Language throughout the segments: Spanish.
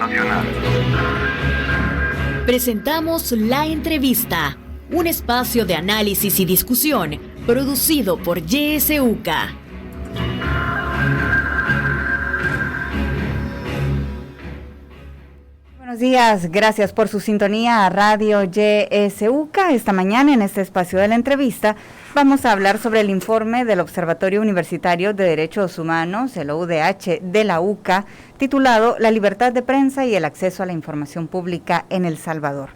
Nacional. Presentamos La Entrevista, un espacio de análisis y discusión producido por YSUCA. Buenos días, gracias por su sintonía a Radio YSUCA. Esta mañana en este espacio de la entrevista vamos a hablar sobre el informe del Observatorio Universitario de Derechos Humanos, el OUDH de la UCA, titulado La libertad de prensa y el acceso a la información pública en El Salvador.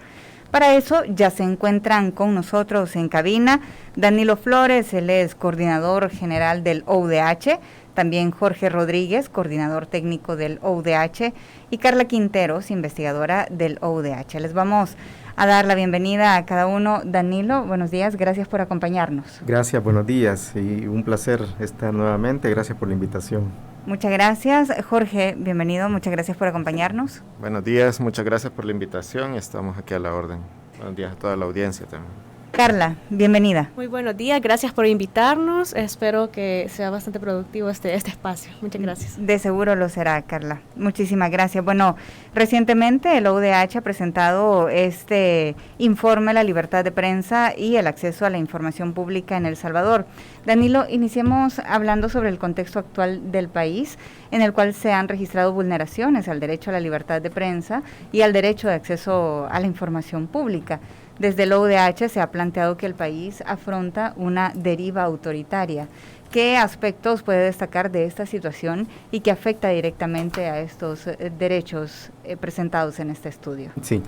Para eso ya se encuentran con nosotros en cabina Danilo Flores, él es coordinador general del OUDH, también Jorge Rodríguez, coordinador técnico del OUDH, y Carla Quinteros, investigadora del OUDH. Les vamos a dar la bienvenida a cada uno. Danilo, buenos días, gracias por acompañarnos. Gracias, buenos días y un placer estar nuevamente, gracias por la invitación. Muchas gracias. Jorge, bienvenido, muchas gracias por acompañarnos. Buenos días, muchas gracias por la invitación, estamos aquí a la orden. Buenos días a toda la audiencia también. Carla, bienvenida. Muy buenos días, gracias por invitarnos, espero que sea bastante productivo este espacio. Muchas gracias. De seguro lo será, Carla. Muchísimas gracias. Bueno, recientemente el OUDH ha presentado este informe, La libertad de prensa y el acceso a la información pública en El Salvador. Danilo, iniciemos hablando sobre el contexto actual del país, en el cual se han registrado vulneraciones al derecho a la libertad de prensa y al derecho de acceso a la información pública. Desde el OUDH se ha planteado que el país afronta una deriva autoritaria. ¿Qué aspectos puede destacar de esta situación y que afecta directamente a estos derechos presentados en este estudio? Sí,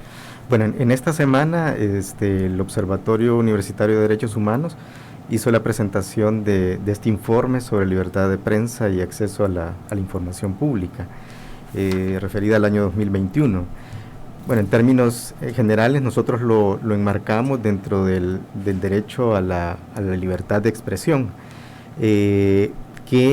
bueno, en esta semana el Observatorio Universitario de Derechos Humanos hizo la presentación de este informe sobre libertad de prensa y acceso a la información pública, referida al año 2021. Bueno, en términos generales nosotros lo enmarcamos dentro del derecho a la libertad de expresión, que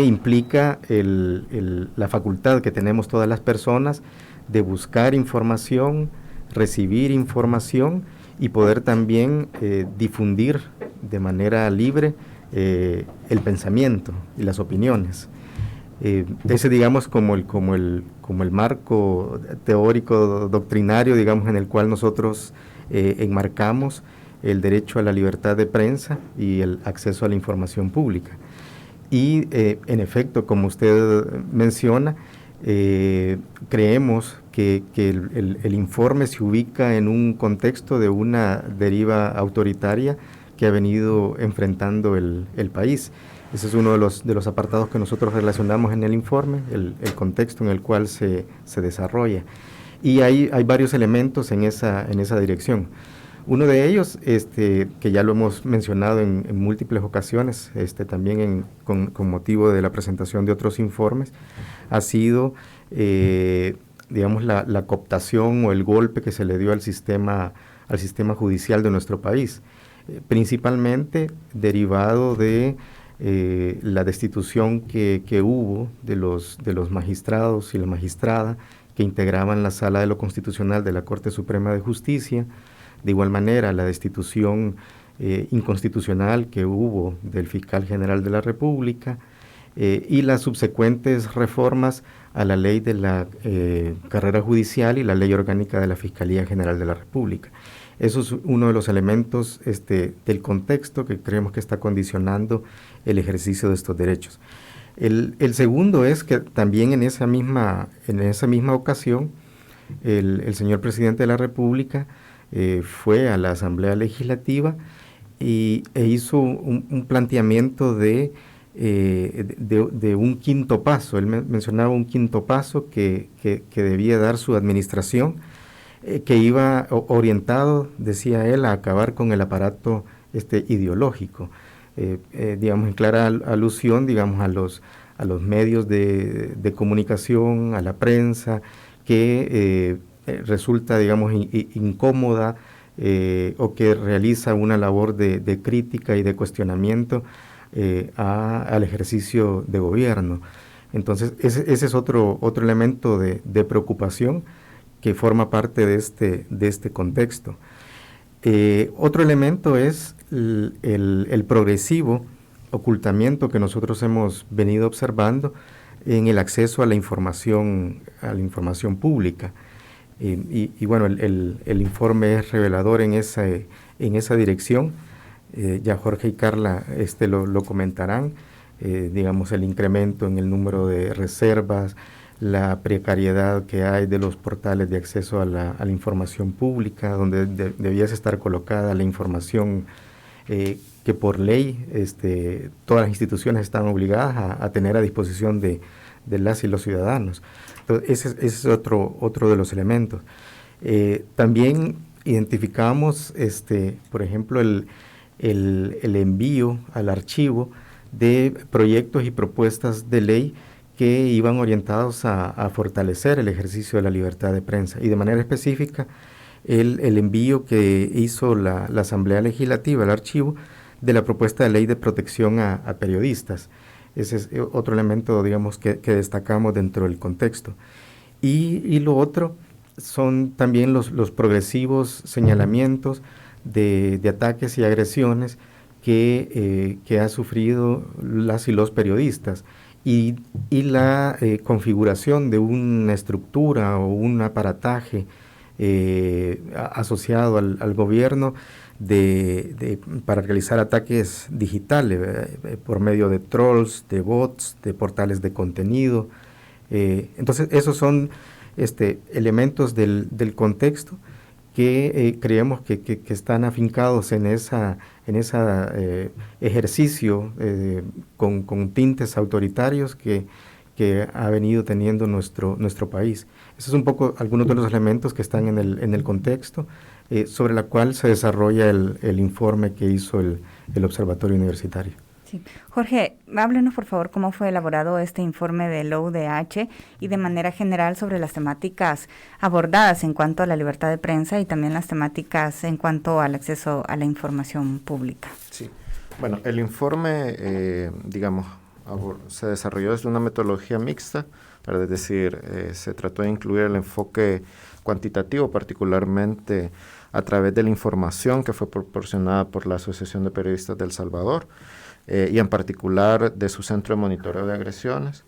implica la facultad que tenemos todas las personas de buscar información, recibir información y poder también difundir de manera libre el pensamiento y las opiniones. Ese digamos como el marco teórico doctrinario digamos en el cual nosotros enmarcamos el derecho a la libertad de prensa y el acceso a la información pública. Y en efecto, como usted menciona, creemos que el informe se ubica en un contexto de una deriva autoritaria que ha venido enfrentando el país. Ese es uno de los apartados que nosotros relacionamos en el informe, el contexto en el cual se desarrolla. Y hay varios elementos en esa dirección. Uno de ellos, que ya lo hemos mencionado en múltiples ocasiones, también con motivo de la presentación de otros informes, ha sido, digamos, la cooptación o el golpe que se le dio al sistema judicial de nuestro país, principalmente derivado de la destitución que hubo de los magistrados y la magistrada que integraban la Sala de lo Constitucional de la Corte Suprema de Justicia, de igual manera la destitución inconstitucional que hubo del Fiscal General de la República y las subsecuentes reformas a la Ley de la Carrera Judicial y la Ley Orgánica de la Fiscalía General de la República. Eso es uno de los elementos del contexto que creemos que está condicionando el ejercicio de estos derechos. El segundo es que también en esa misma ocasión el señor presidente de la República fue a la Asamblea Legislativa e hizo un planteamiento de un quinto paso. Él mencionaba un quinto paso que debía dar su administración, que iba orientado, decía él, a acabar con el aparato ideológico, digamos en clara alusión, digamos a los medios de comunicación, a la prensa, que resulta, digamos, incómoda o que realiza una labor de crítica y de cuestionamiento al ejercicio de gobierno. Entonces, ese es otro elemento de preocupación que forma parte de este contexto. Otro elemento es el progresivo ocultamiento que nosotros hemos venido observando en el acceso a la información pública. Y bueno, el informe es revelador en esa dirección. Ya Jorge y Carla lo comentarán. Digamos, el incremento en el número de reservas, la precariedad que hay de los portales de acceso a la información pública, donde debiese estar colocada la información que por ley todas las instituciones están obligadas a tener a disposición de las y los ciudadanos. Entonces, ese es otro de los elementos. También identificamos, por ejemplo, el envío al archivo de proyectos y propuestas de ley que iban orientados a fortalecer el ejercicio de la libertad de prensa, y de manera específica el envío que hizo la Asamblea Legislativa al archivo de la propuesta de ley de protección a periodistas. Ese es otro elemento, digamos, que destacamos dentro del contexto. Y lo otro son también los progresivos señalamientos de ataques y agresiones que ha sufrido las y los periodistas, y la configuración de una estructura o un aparataje asociado al gobierno para realizar ataques digitales por medio de trolls, de bots, de portales de contenido. Entonces esos son elementos del contexto que creemos que están afincados en ese ejercicio con tintes autoritarios que ha venido teniendo nuestro país. Esos son un poco algunos de los elementos que están en el contexto sobre la cual se desarrolla el informe que hizo el Observatorio Universitario. Sí. Jorge, háblenos por favor cómo fue elaborado este informe del OUDH y de manera general sobre las temáticas abordadas en cuanto a la libertad de prensa y también las temáticas en cuanto al acceso a la información pública. Sí, bueno, el informe, se desarrolló desde una metodología mixta, es decir, se trató de incluir el enfoque cuantitativo, particularmente a través de la información que fue proporcionada por la Asociación de Periodistas de El Salvador, y en particular de su Centro de Monitoreo de Agresiones.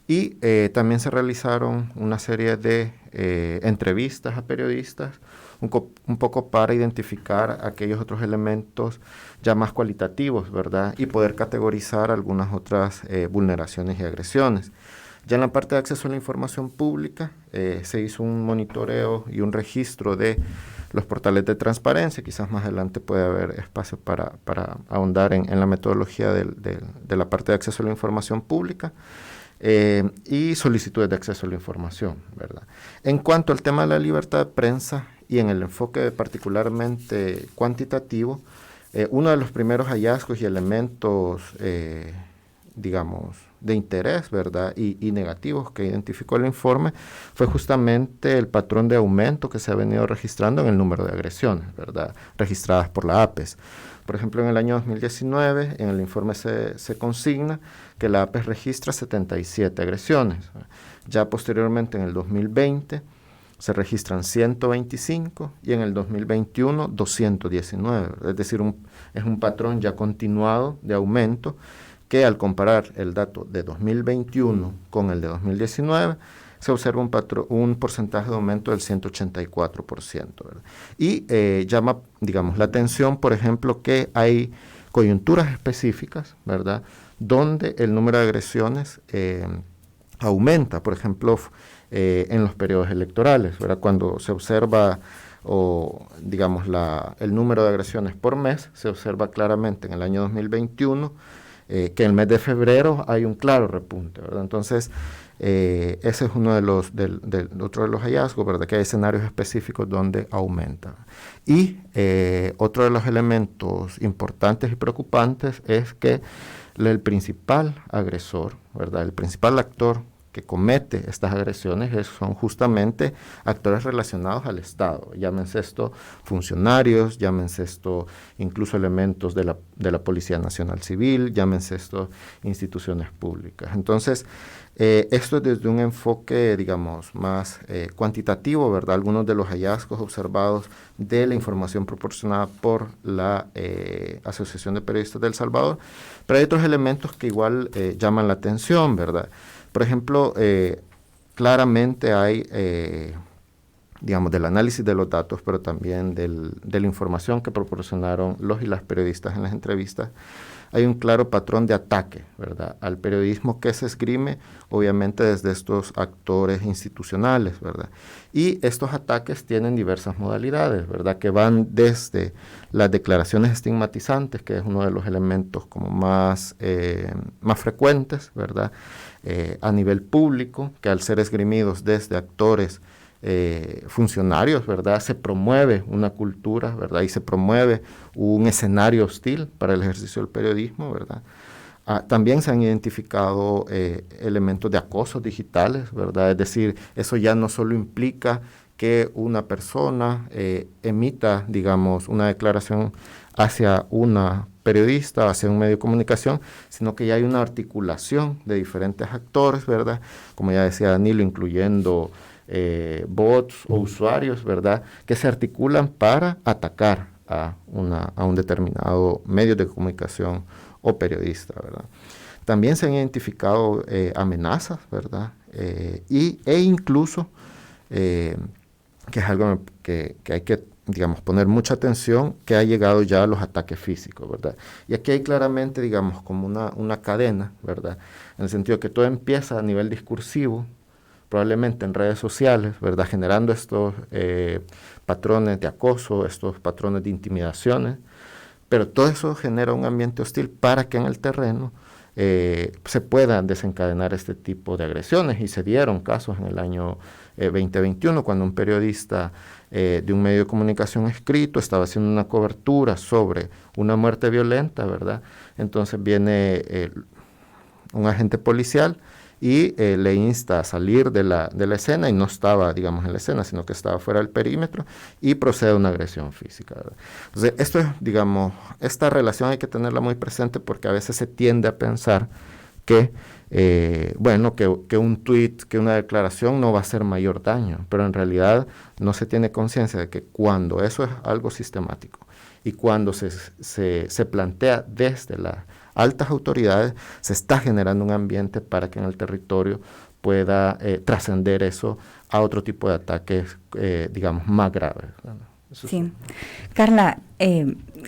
Y también se realizaron una serie de entrevistas a periodistas, un poco para identificar aquellos otros elementos ya más cualitativos, ¿verdad? Y poder categorizar algunas otras vulneraciones y agresiones. Ya en la parte de acceso a la información pública se hizo un monitoreo y un registro de los portales de transparencia. Quizás más adelante puede haber espacio para ahondar en la metodología de la parte de acceso a la información pública, y solicitudes de acceso a la información, ¿verdad? En cuanto al tema de la libertad de prensa y en el enfoque particularmente cuantitativo, uno de los primeros hallazgos y elementos, de interés, ¿verdad? Y negativos que identificó el informe fue justamente el patrón de aumento que se ha venido registrando en el número de agresiones, ¿verdad? Registradas por la APES. Por ejemplo, en el año 2019, en el informe se consigna que la APES registra 77 agresiones. Ya posteriormente, en el 2020, se registran 125 y en el 2021, 219. Es decir, es un patrón ya continuado de aumento, que al comparar el dato de 2021 con el de 2019, se observa un porcentaje de aumento del 184%, ¿verdad? Y llama, la atención, por ejemplo, que hay coyunturas específicas, ¿verdad?, donde el número de agresiones aumenta, por ejemplo, en los periodos electorales, ¿verdad?, cuando se observa el número de agresiones por mes, se observa claramente en el año 2021, que en el mes de febrero hay un claro repunte, ¿verdad? Entonces, ese es uno otro de los hallazgos, ¿verdad? Que hay escenarios específicos donde aumenta. Y otro de los elementos importantes y preocupantes es que el principal agresor, ¿verdad? El principal actor que comete estas agresiones son justamente actores relacionados al Estado, llámense esto funcionarios, llámense esto incluso elementos de la Policía Nacional Civil, llámense esto instituciones públicas. Entonces, esto es desde un enfoque, más cuantitativo, ¿verdad? Algunos de los hallazgos observados de la información proporcionada por la Asociación de Periodistas de El Salvador, pero hay otros elementos que igual llaman la atención, ¿verdad? Por ejemplo, claramente hay digamos, del análisis de los datos, pero también de la información que proporcionaron los y las periodistas en las entrevistas, hay un claro patrón de ataque, ¿verdad?, al periodismo que se esgrime, obviamente desde estos actores institucionales, ¿verdad? Y estos ataques tienen diversas modalidades, ¿verdad?, que van desde las declaraciones estigmatizantes, que es uno de los elementos como más frecuentes, ¿verdad?, a nivel público, que al ser esgrimidos desde actores funcionarios, ¿verdad?, se promueve una cultura, ¿verdad?, y se promueve un escenario hostil para el ejercicio del periodismo, ¿verdad? También se han identificado elementos de acoso digitales, ¿verdad? Es decir, eso ya no solo implica que una persona emita, digamos, una declaración hacia una periodista, hacia un medio de comunicación, sino que ya hay una articulación de diferentes actores, ¿verdad? Como ya decía Danilo, incluyendo bots o usuarios, ¿verdad?, que se articulan para atacar a un determinado medio de comunicación o periodista, ¿verdad? También se han identificado amenazas, ¿verdad?, e incluso, que es algo que hay que, digamos, poner mucha atención, que ha llegado ya a los ataques físicos, ¿verdad? Y aquí hay claramente, digamos, como una cadena, ¿verdad?, en el sentido que todo empieza a nivel discursivo, probablemente en redes sociales, ¿verdad?, generando estos patrones de acoso, estos patrones de intimidaciones, pero todo eso genera un ambiente hostil para que en el terreno se puedan desencadenar este tipo de agresiones, y se dieron casos en el año 2021, cuando un periodista de un medio de comunicación escrito estaba haciendo una cobertura sobre una muerte violenta, ¿verdad? Entonces viene un agente policial y le insta a salir de la escena, y no estaba, digamos, en la escena, sino que estaba fuera del perímetro, y procede a una agresión física, ¿verdad? Entonces, esto es, digamos, esta relación hay que tenerla muy presente, porque a veces se tiende a pensar que, que un tuit, que una declaración no va a hacer mayor daño, pero en realidad no se tiene conciencia de que cuando eso es algo sistemático, y cuando se plantea desde las altas autoridades, se está generando un ambiente para que en el territorio pueda trascender eso a otro tipo de ataques, digamos, más graves, ¿verdad? Sí. Carla,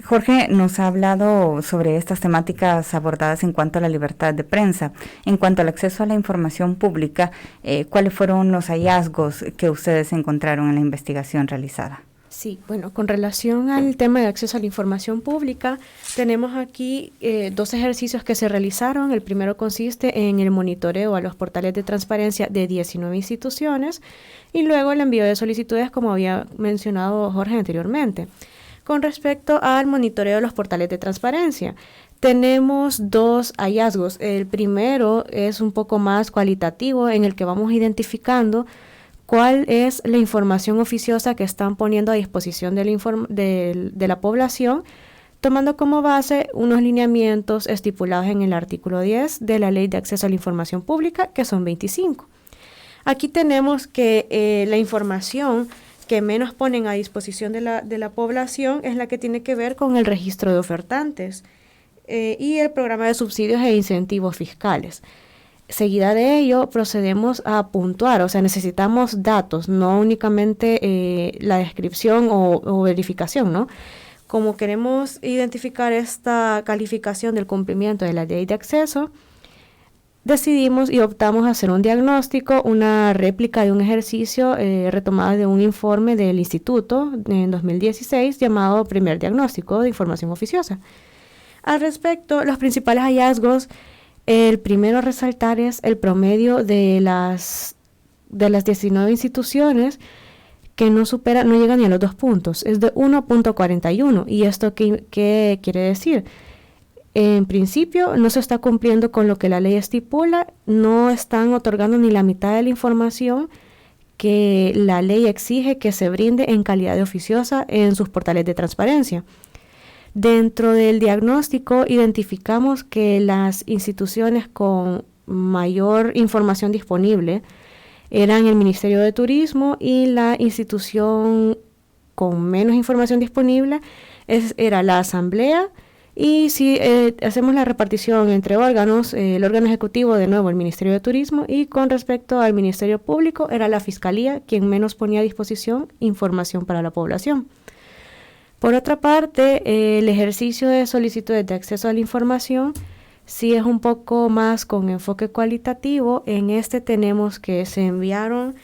Jorge nos ha hablado sobre estas temáticas abordadas en cuanto a la libertad de prensa. En cuanto al acceso a la información pública, ¿cuáles fueron los hallazgos que ustedes encontraron en la investigación realizada? Sí, bueno, con relación al tema de acceso a la información pública, tenemos aquí 2 ejercicios que se realizaron. El primero consiste en el monitoreo a los portales de transparencia de 19 instituciones y luego el envío de solicitudes, como había mencionado Jorge anteriormente. Con respecto al monitoreo de los portales de transparencia, tenemos 2 hallazgos. El primero es un poco más cualitativo, en el que vamos identificando cuál es la información oficiosa que están poniendo a disposición de la población, tomando como base unos lineamientos estipulados en el artículo 10 de la Ley de Acceso a la Información Pública, que son 25. Aquí tenemos que la información que menos ponen a disposición de la población es la que tiene que ver con el registro de ofertantes y el programa de subsidios e incentivos fiscales. Seguida de ello, procedemos a puntuar, o sea, necesitamos datos, no únicamente la descripción o verificación, ¿no? Como queremos identificar esta calificación del cumplimiento de la ley de acceso, decidimos y optamos a hacer un diagnóstico, una réplica de un ejercicio retomado de un informe del instituto en 2016 llamado Primer Diagnóstico de Información Oficiosa. Al respecto, los principales hallazgos, el primero a resaltar es el promedio de las 19 instituciones que no llegan ni a los 2 puntos, es de 1.41. ¿Y esto qué quiere decir? En principio no se está cumpliendo con lo que la ley estipula, no están otorgando ni la mitad de la información que la ley exige que se brinde en calidad de oficiosa en sus portales de transparencia. Dentro del diagnóstico identificamos que las instituciones con mayor información disponible eran el Ministerio de Turismo, y la institución con menos información disponible era la Asamblea, Y si hacemos la repartición entre órganos, el órgano ejecutivo, de nuevo, el Ministerio de Turismo, y con respecto al Ministerio Público, era la Fiscalía quien menos ponía a disposición información para la población. Por otra parte, el ejercicio de solicitudes de acceso a la información sí es un poco más con enfoque cualitativo. En este tenemos que se enviaron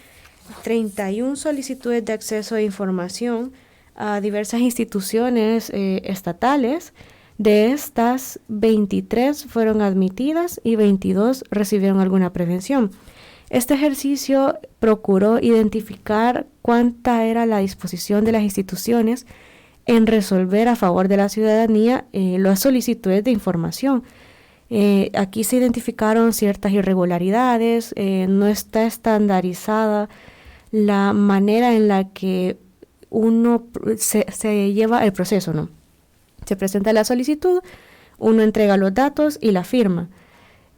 31 solicitudes de acceso a información a diversas instituciones estatales. De estas, 23 fueron admitidas y 22 recibieron alguna prevención. Este ejercicio procuró identificar cuánta era la disposición de las instituciones en resolver a favor de la ciudadanía las solicitudes de información. Aquí se identificaron ciertas irregularidades, no está estandarizada la manera en la que uno se lleva el proceso, ¿no? Se presenta la solicitud, uno entrega los datos y la firma.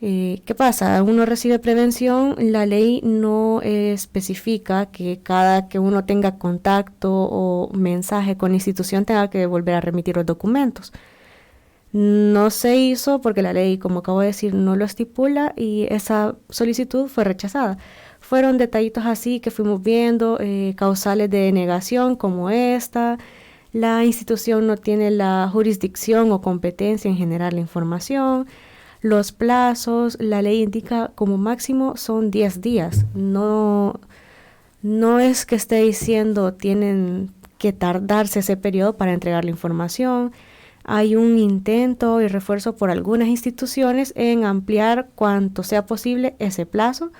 ¿Qué pasa? Uno recibe prevención, la ley no especifica que cada que uno tenga contacto o mensaje con la institución tenga que volver a remitir los documentos. No se hizo porque la ley, como acabo de decir, no lo estipula y esa solicitud fue rechazada. Fueron detallitos así que fuimos viendo, causales de denegación como esta. La institución no tiene la jurisdicción o competencia en generar la información. Los plazos, la ley indica como máximo son 10 días. No es que esté diciendo tienen que tardarse ese periodo para entregar la información. Hay un intento y refuerzo por algunas instituciones en ampliar cuanto sea posible ese plazo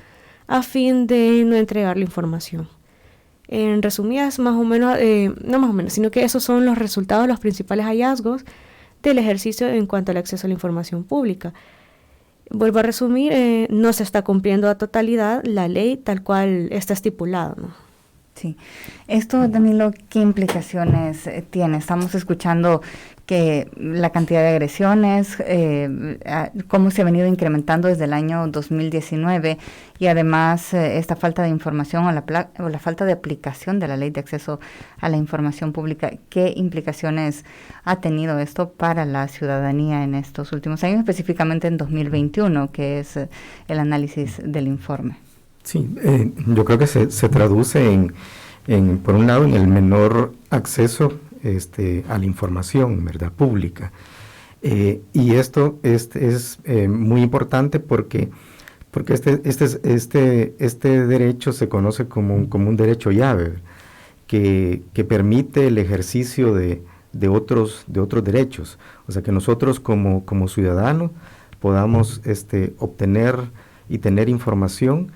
a fin de no entregar la información. En resumidas, más o menos, no más o menos, sino que esos son los resultados, los principales hallazgos del ejercicio en cuanto al acceso a la información pública. Vuelvo a resumir, no se está cumpliendo a totalidad la ley tal cual está estipulado, ¿no? Sí. Esto, Danilo, ¿qué implicaciones tiene? Estamos escuchando que la cantidad de agresiones, cómo se ha venido incrementando desde el año 2019 y además esta falta de información o la falta de aplicación de la ley de acceso a la información pública. ¿Qué implicaciones ha tenido esto para la ciudadanía en estos últimos años, específicamente en 2021, que es el análisis del informe? Sí, yo creo que se traduce en, por un lado, en el menor acceso a la información, ¿verdad?, pública. Y esto es muy importante porque este derecho se conoce como un derecho llave, que permite el ejercicio de otros derechos. O sea, que nosotros como ciudadanos podamos obtener y tener información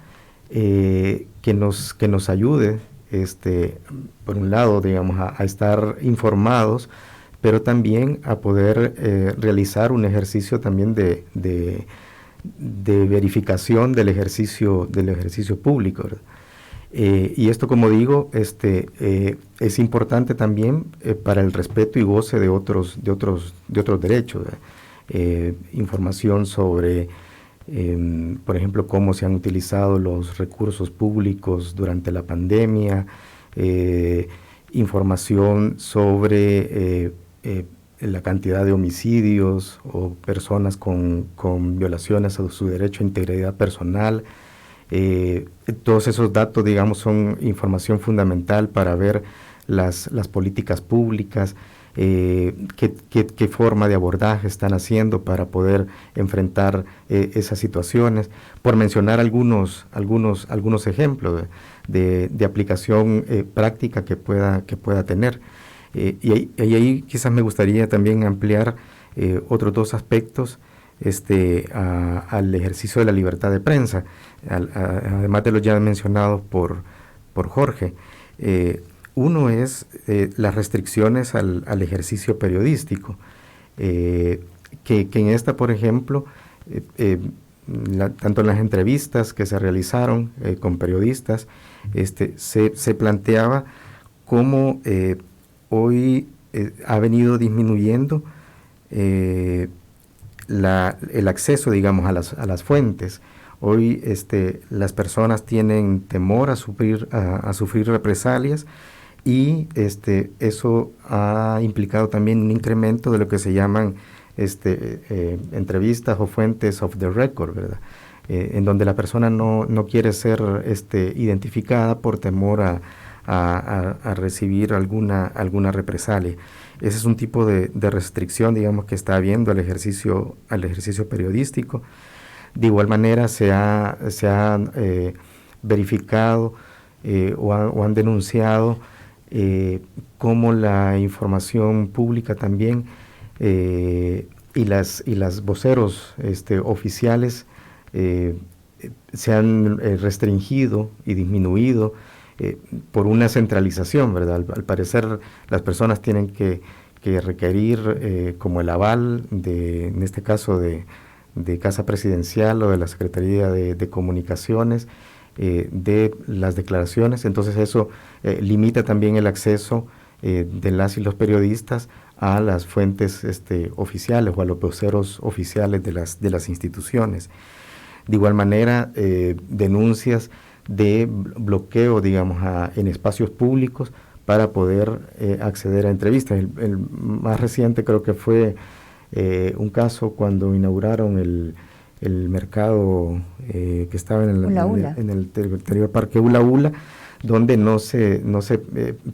que nos ayude, por un lado, digamos, a estar informados, pero también a poder realizar un ejercicio también de verificación del ejercicio público, ¿verdad? Y esto, como digo, es importante también para el respeto y goce de otros derechos, información sobre por ejemplo, cómo se han utilizado los recursos públicos durante la pandemia, información sobre la cantidad de homicidios o personas con violaciones a su derecho a integridad personal. Todos esos datos, digamos, son información fundamental para ver las políticas públicas, qué forma de abordaje están haciendo para poder enfrentar esas situaciones, por mencionar algunos ejemplos de aplicación práctica que pueda tener. Y ahí quizás me gustaría también ampliar otros dos aspectos al ejercicio de la libertad de prensa, además de los ya mencionados por Jorge. Uno es las restricciones al ejercicio periodístico, que en esta, por ejemplo, tanto en las entrevistas que se realizaron con periodistas, se planteaba cómo hoy ha venido disminuyendo el acceso, digamos, a las fuentes. Hoy las personas tienen temor a sufrir represalias, y eso ha implicado también un incremento de lo que se llaman entrevistas o fuentes off the record, ¿verdad? En donde la persona no quiere ser identificada por temor a recibir alguna represalia. Ese es un tipo de restricción, digamos, que está habiendo al ejercicio periodístico. De igual manera se ha verificado o han denunciado cómo la información pública también y las voceros oficiales se han restringido y disminuido por una centralización, ¿verdad? Al parecer las personas tienen que requerir como el aval en este caso de Casa Presidencial o de la Secretaría de Comunicaciones, de las declaraciones. Entonces eso limita también el acceso de las y los periodistas a las fuentes oficiales o a los voceros oficiales de las instituciones. De igual manera, denuncias de bloqueo, digamos, en espacios públicos para poder acceder a entrevistas. El más reciente creo que fue un caso cuando inauguraron el mercado que estaba en el anterior parque Ula Ula, donde no se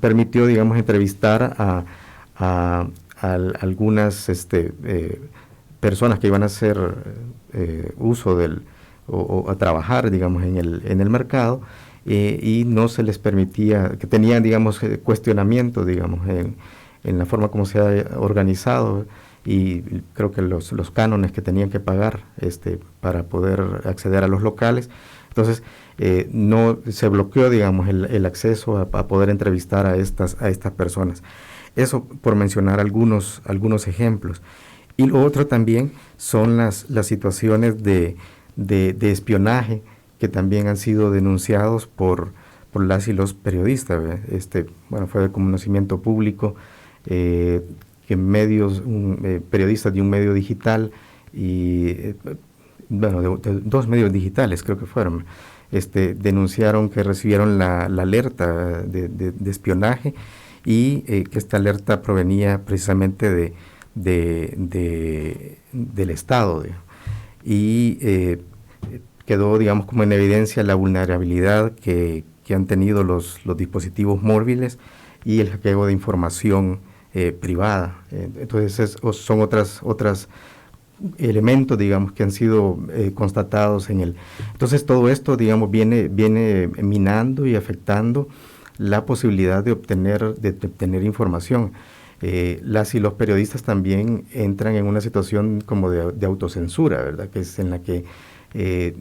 permitió, digamos, entrevistar a algunas personas que iban a hacer uso o a trabajar, digamos, en el mercado, y no se les permitía, que tenían, digamos, cuestionamiento, digamos, en la forma como se ha organizado, y creo que los cánones que tenían que pagar para poder acceder a los locales. Entonces no se bloqueó, digamos, el acceso a poder entrevistar a estas personas. Eso por mencionar algunos ejemplos. Y lo otro también son las situaciones de espionaje que también han sido denunciados por las y los periodistas. Fue de conocimiento público que periodistas de un medio digital de dos medios digitales creo que fueron, denunciaron que recibieron la alerta de espionaje, y que esta alerta provenía precisamente del Estado, y quedó, digamos, como en evidencia la vulnerabilidad que han tenido los dispositivos móviles y el hackeo de información privada. Entonces son otras elementos, digamos, que han sido constatados entonces todo esto, digamos, viene minando y afectando la posibilidad de obtener información. Las y los periodistas también entran en una situación como de autocensura, ¿verdad? Que es en la que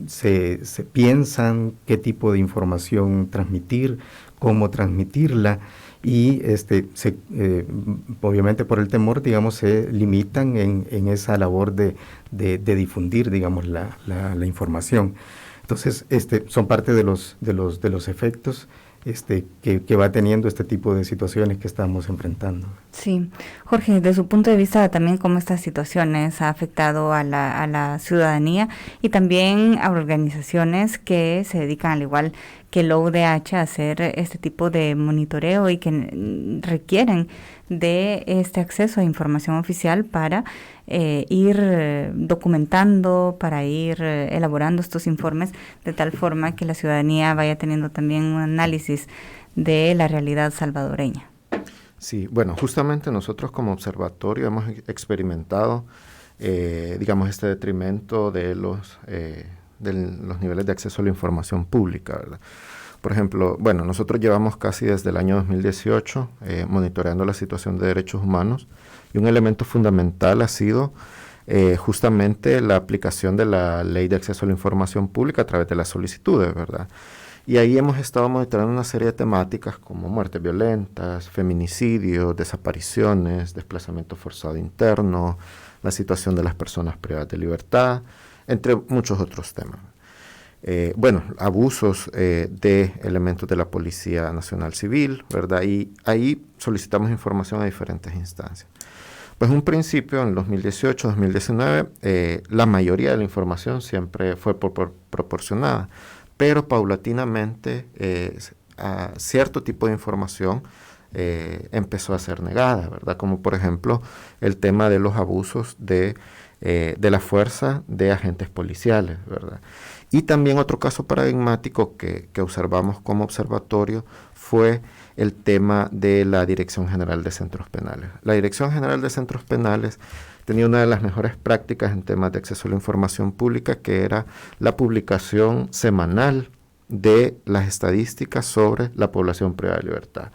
se piensan qué tipo de información transmitir, cómo transmitirla, y obviamente por el temor, digamos, se limitan en esa labor de difundir, digamos, la información. Entonces, son parte de los efectos que va teniendo este tipo de situaciones que estamos enfrentando. Sí. Jorge, desde su punto de vista también, ¿cómo estas situaciones ha afectado a la ciudadanía y también a organizaciones que se dedican, al igual que el OUDH, a hacer este tipo de monitoreo y que requieren de este acceso a información oficial para ir documentando, para ir elaborando estos informes de tal forma que la ciudadanía vaya teniendo también un análisis de la realidad salvadoreña? Sí, bueno, justamente nosotros como observatorio hemos experimentado, digamos, este detrimento de los niveles de acceso a la información pública, ¿verdad? Por ejemplo, bueno, nosotros llevamos casi desde el año 2018 monitoreando la situación de derechos humanos, y un elemento fundamental ha sido justamente la aplicación de la Ley de Acceso a la Información Pública a través de las solicitudes, ¿verdad? Y ahí hemos estado monitoreando una serie de temáticas como muertes violentas, feminicidios, desapariciones, desplazamiento forzado interno, la situación de las personas privadas de libertad, entre muchos otros temas. Abusos de elementos de la Policía Nacional Civil, ¿verdad? Y ahí solicitamos información a diferentes instancias. Pues en un principio, en 2018, 2019, la mayoría de la información siempre fue proporcionada, pero paulatinamente a cierto tipo de información empezó a ser negada, ¿verdad? Como por ejemplo el tema de los abusos de la fuerza de agentes policiales, ¿verdad? Y también otro caso paradigmático que observamos como observatorio fue el tema de la Dirección General de Centros Penales. La Dirección General de Centros Penales tenía una de las mejores prácticas en temas de acceso a la información pública, que era la publicación semanal de las estadísticas sobre la población privada de libertad.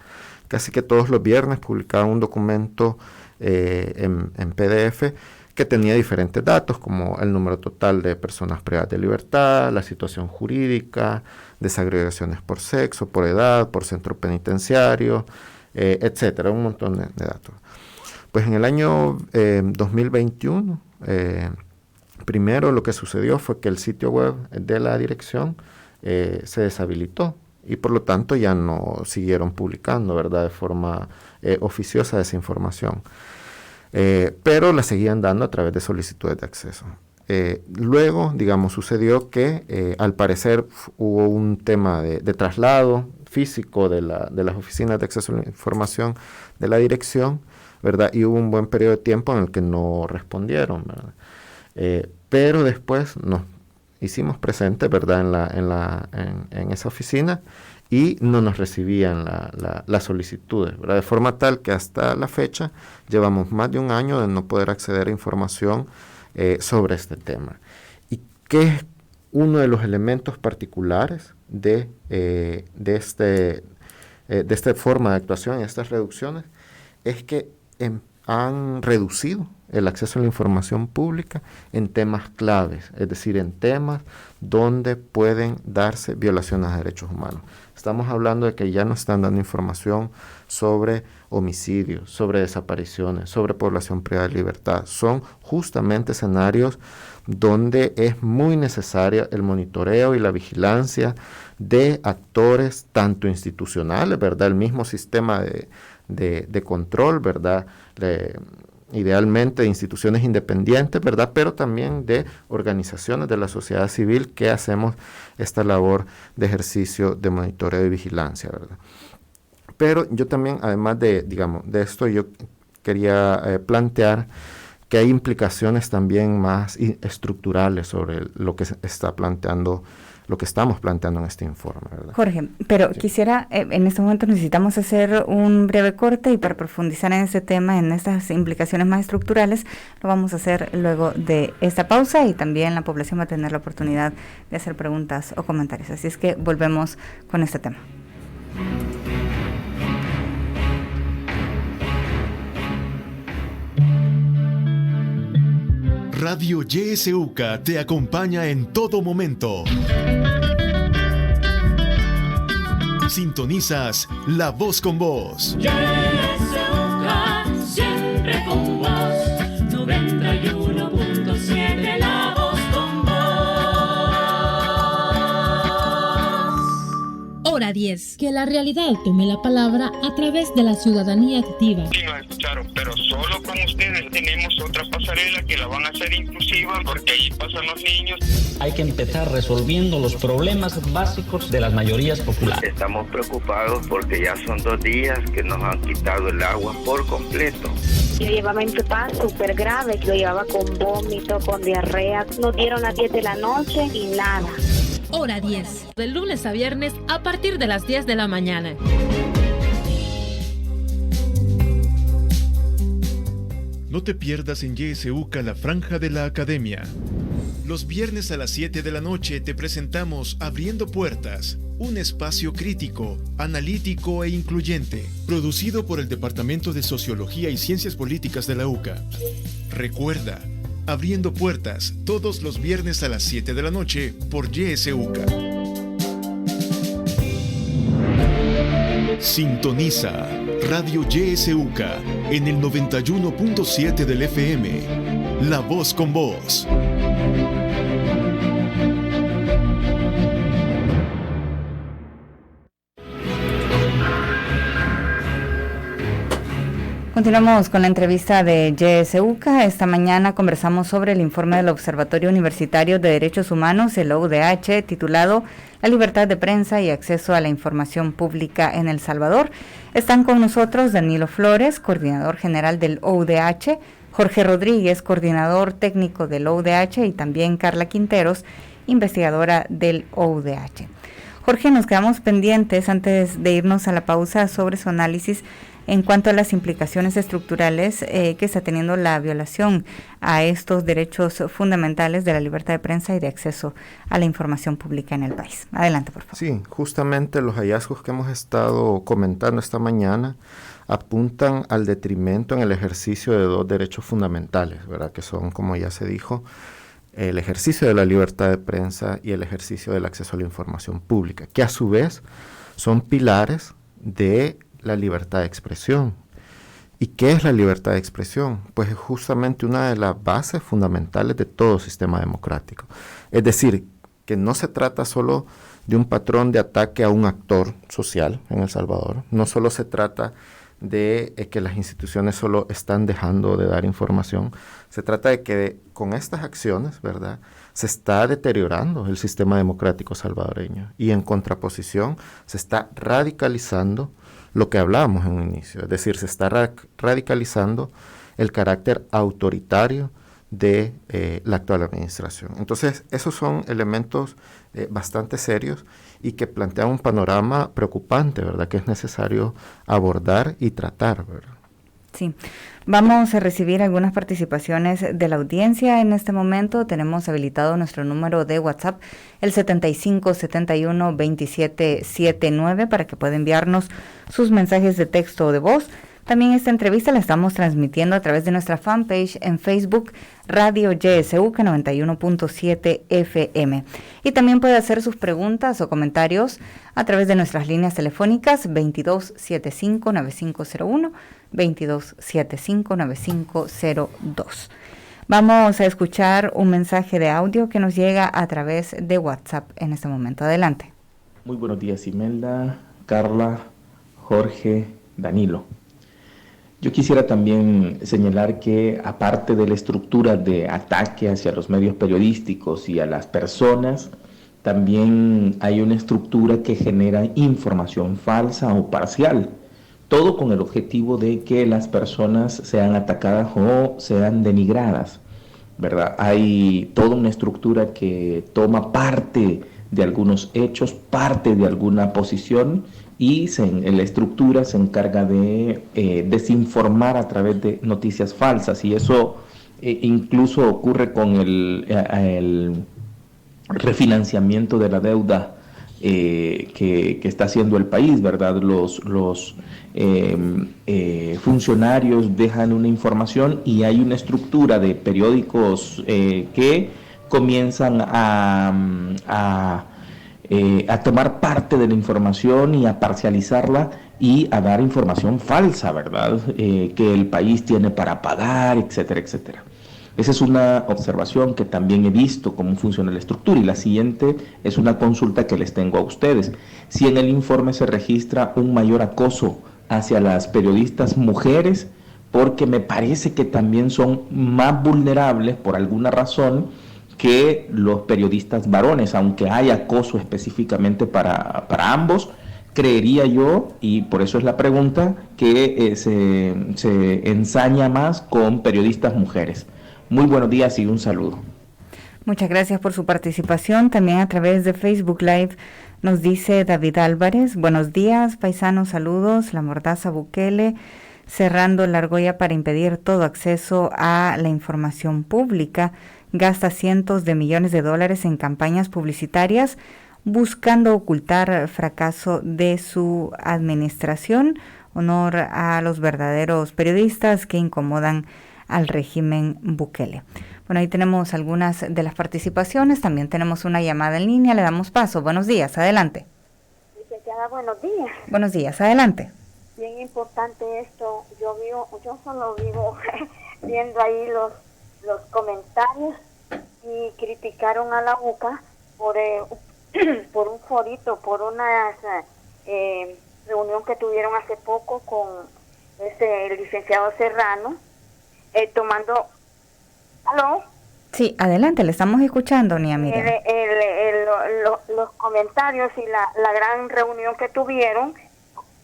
Casi que todos los viernes publicaban un documento en PDF que tenía diferentes datos, como el número total de personas privadas de libertad, la situación jurídica, desagregaciones por sexo, por edad, por centro penitenciario, etcétera, un montón de datos. Pues en el año 2021, primero lo que sucedió fue que el sitio web de la dirección se deshabilitó y por lo tanto ya no siguieron publicando, ¿verdad?, de forma oficiosa esa información. Pero la seguían dando a través de solicitudes de acceso. Luego, digamos, sucedió que al parecer hubo un tema de traslado físico de las oficinas de acceso a la información de la dirección, ¿verdad? Y hubo un buen periodo de tiempo en el que no respondieron, ¿verdad? Pero después nos hicimos presentes, ¿verdad?, en esa oficina y no nos recibían las solicitudes, ¿verdad? De forma tal que hasta la fecha llevamos más de un año de no poder acceder a información sobre este tema. ¿Y qué es uno de los elementos particulares de esta forma de actuación y estas reducciones? Es que han reducido el acceso a la información pública en temas claves, es decir, en temas donde pueden darse violaciones a derechos humanos. Estamos hablando de que ya no están dando información sobre homicidios, sobre desapariciones, sobre población privada de libertad. Son justamente escenarios donde es muy necesario el monitoreo y la vigilancia de actores tanto institucionales, ¿verdad? El mismo sistema de control, ¿verdad? Idealmente de instituciones independientes, ¿verdad?, pero también de organizaciones de la sociedad civil que hacemos esta labor de ejercicio de monitoreo y vigilancia, ¿verdad? Pero yo también, además de esto, yo quería plantear que hay implicaciones también más estructurales sobre lo que estamos planteando en este informe, ¿verdad? Jorge, pero quisiera, en este momento necesitamos hacer un breve corte y para profundizar en este tema, en estas implicaciones más estructurales, lo vamos a hacer luego de esta pausa y también la población va a tener la oportunidad de hacer preguntas o comentarios. Así es que volvemos con este tema. Radio YSUCA te acompaña en todo momento. Sintonizas La Voz con Vos. YSUCA, siempre con vos. 91.7 La Voz con vos. Hora 10. Que la realidad tome la palabra a través de la ciudadanía activa. Sí, nos escucharon, pero solo con ustedes. Tenemos otra pasarela que la van a hacer inclusiva porque ahí pasan los niños. Hay que empezar resolviendo los problemas básicos de las mayorías populares. Estamos preocupados porque ya son 2 días que nos han quitado el agua por completo. Yo llevaba en paz súper grave, lo llevaba con vómito, con diarrea. Nos dieron las 10 de la noche y nada. Hora 10. De lunes a viernes a partir de las 10 de la mañana. No te pierdas en YSUCA la franja de la academia. Los viernes a las 7 de la noche te presentamos Abriendo Puertas, un espacio crítico, analítico e incluyente, producido por el Departamento de Sociología y Ciencias Políticas de la UCA. Recuerda, Abriendo Puertas, todos los viernes a las 7 de la noche por YSUCA. Sintoniza Radio YSUCA en el 91.7 del FM. La Voz con Vos. Continuamos con la entrevista de YSUCA. Esta mañana conversamos sobre el informe del Observatorio Universitario de Derechos Humanos, el OUDH, titulado La libertad de prensa y acceso a la información pública en El Salvador. Están con nosotros Danilo Flores, coordinador general del OUDH, Jorge Rodríguez, coordinador técnico del OUDH, y también Carla Quinteros, investigadora del OUDH. Jorge, nos quedamos pendientes antes de irnos a la pausa sobre su análisis en cuanto a las implicaciones estructurales que está teniendo la violación a estos derechos fundamentales de la libertad de prensa y de acceso a la información pública en el país. Adelante, por favor. Sí, justamente los hallazgos que hemos estado comentando esta mañana apuntan al detrimento en el ejercicio de dos derechos fundamentales, ¿verdad? Que son, como ya se dijo, el ejercicio de la libertad de prensa y el ejercicio del acceso a la información pública, que a su vez son pilares de la libertad de expresión. ¿Y qué es la libertad de expresión? Pues es justamente una de las bases fundamentales de todo sistema democrático. Es decir, que no se trata solo de un patrón de ataque a un actor social en El Salvador, no solo se trata de que las instituciones solo están dejando de dar información, se trata de que con estas acciones, ¿verdad?, se está deteriorando el sistema democrático salvadoreño y en contraposición se está radicalizando lo que hablábamos en un inicio, es decir, se está radicalizando el carácter autoritario de la actual administración. Entonces, esos son elementos bastante serios y que plantean un panorama preocupante, ¿verdad?, que es necesario abordar y tratar, ¿verdad? Sí, vamos a recibir algunas participaciones de la audiencia en este momento. Tenemos habilitado nuestro número de WhatsApp, el 7571-2779, para que pueda enviarnos sus mensajes de texto o de voz. También esta entrevista la estamos transmitiendo a través de nuestra fanpage en Facebook, Radio YSUCA 91.7 FM. Y también puede hacer sus preguntas o comentarios a través de nuestras líneas telefónicas 2275-9501, 2275-9502. Vamos a escuchar un mensaje de audio que nos llega a través de WhatsApp en este momento. Adelante. Muy buenos días, Imelda, Carla, Jorge, Danilo. Yo quisiera también señalar que, aparte de la estructura de ataque hacia los medios periodísticos y a las personas, también hay una estructura que genera información falsa o parcial, todo con el objetivo de que las personas sean atacadas o sean denigradas, ¿verdad? Hay toda una estructura que toma parte de algunos hechos, parte de alguna posición, y la estructura se encarga de desinformar a través de noticias falsas, y eso incluso ocurre con el refinanciamiento de la deuda que está haciendo el país, ¿verdad? Los funcionarios dejan una información y hay una estructura de periódicos que comienzan a tomar parte de la información y a parcializarla y a dar información falsa, ¿verdad? Que el país tiene para pagar, etcétera, etcétera. Esa es una observación que también he visto cómo funciona la estructura, y la siguiente es una consulta que les tengo a ustedes. Si en el informe se registra un mayor acoso hacia las periodistas mujeres, porque me parece que también son más vulnerables por alguna razón que los periodistas varones, aunque hay acoso específicamente para ambos, creería yo, y por eso es la pregunta, que se ensaña más con periodistas mujeres. Muy buenos días y un saludo. Muchas gracias por su participación. También a través de Facebook Live nos dice David Álvarez: buenos días, paisanos, saludos. La mordaza Bukele cerrando la argolla para impedir todo acceso a la información pública. Gasta cientos de millones de dólares en campañas publicitarias buscando ocultar fracaso de su administración. Honor a los verdaderos periodistas que incomodan al régimen Bukele. Bueno, ahí tenemos algunas de las participaciones. También tenemos una llamada en línea. Le damos paso. Buenos días, adelante. Licenciada, buenos días. Buenos días, adelante. Bien importante esto. Yo solo vivo viendo ahí los comentarios, y criticaron a la UCA por un forito, por una reunión que tuvieron hace poco con es el licenciado Serrano, tomando... ¿Aló? Sí, adelante, le estamos escuchando, Nia Miriam. Los comentarios y la gran reunión que tuvieron,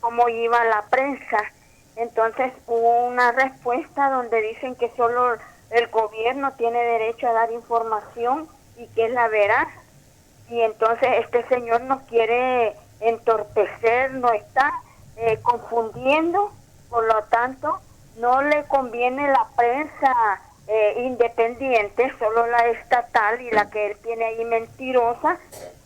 cómo iba la prensa. Entonces hubo una respuesta donde dicen que solo el gobierno tiene derecho a dar información y que es la veraz. Y entonces este señor nos quiere entorpecer, nos está confundiendo, por lo tanto no le conviene la prensa independiente, solo la estatal, y la que él tiene ahí mentirosa.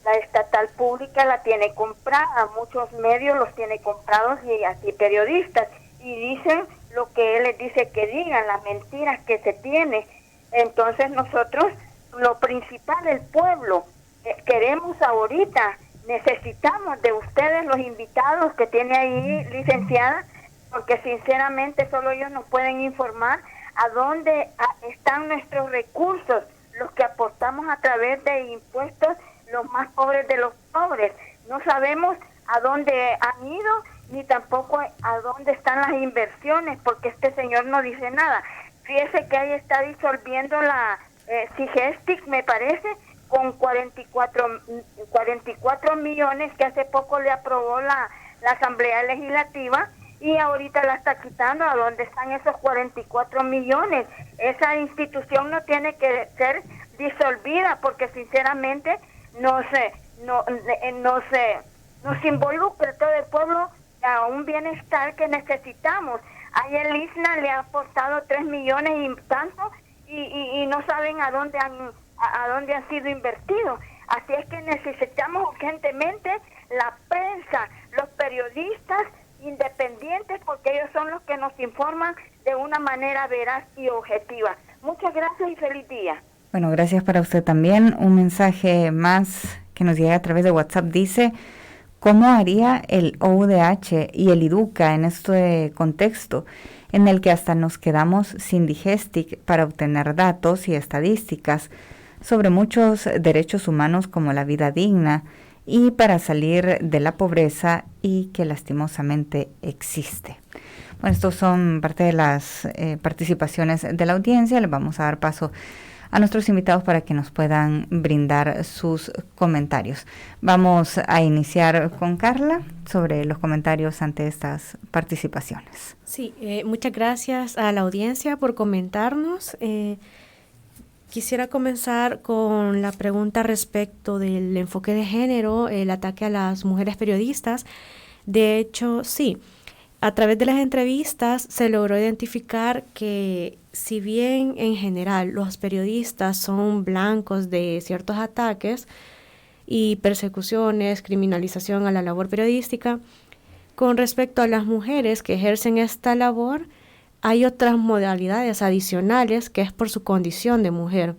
La estatal pública la tiene comprada, muchos medios los tiene comprados y así periodistas, y dicen lo que él les dice que digan, las mentiras que se tiene. Entonces nosotros, lo principal, el pueblo, queremos ahorita, necesitamos de ustedes, los invitados que tiene ahí, licenciada, porque sinceramente solo ellos nos pueden informar a dónde están nuestros recursos, los que aportamos a través de impuestos, los más pobres de los pobres. No sabemos a dónde han ido, ni tampoco a dónde están las inversiones, porque este señor no dice nada. Fíjese que ahí está disolviendo la Sigestic, me parece, con 44 millones que hace poco le aprobó la Asamblea Legislativa, y ahorita la está quitando. ¿A dónde están esos 44 millones? Esa institución no tiene que ser disolvida, porque sinceramente nos involucra todo el pueblo a un bienestar que necesitamos. Ahí el ISNA le ha aportado 3 millones y tanto, y no saben a dónde han sido invertidos. Así es que necesitamos urgentemente la prensa, los periodistas independientes, porque ellos son los que nos informan de una manera veraz y objetiva. Muchas gracias y feliz día. Bueno, gracias para usted también. Un mensaje más que nos llega a través de WhatsApp dice: ¿cómo haría el OUDH y el IDUCA en este contexto en el que hasta nos quedamos sin Digestic para obtener datos y estadísticas sobre muchos derechos humanos como la vida digna y para salir de la pobreza y que lastimosamente existe? Bueno, estos son parte de las participaciones de la audiencia. Les vamos a dar paso a nuestros invitados para que nos puedan brindar sus comentarios. Vamos a iniciar con Carla sobre los comentarios ante estas participaciones. Sí, muchas gracias a la audiencia por comentarnos. Quisiera comenzar con la pregunta respecto del enfoque de género, el ataque a las mujeres periodistas. De hecho, sí, a través de las entrevistas se logró identificar que, si bien en general los periodistas son blancos de ciertos ataques y persecuciones, criminalización a la labor periodística, con respecto a las mujeres que ejercen esta labor, hay otras modalidades adicionales que es por su condición de mujer.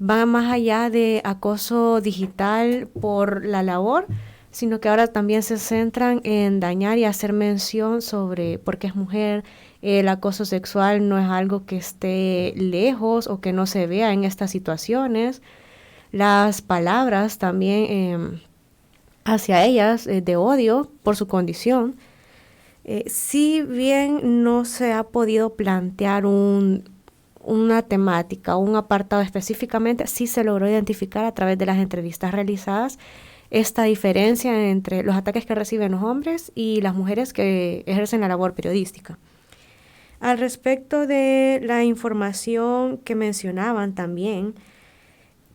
Va más allá de acoso digital por la labor, sino que ahora también se centran en dañar y hacer mención sobre por qué es mujer. El acoso sexual no es algo que esté lejos o que no se vea en estas situaciones. Las palabras también hacia ellas de odio por su condición. Si bien no se ha podido plantear una temática o un apartado específicamente, sí se logró identificar a través de las entrevistas realizadas esta diferencia entre los ataques que reciben los hombres y las mujeres que ejercen la labor periodística. Al respecto de la información que mencionaban también,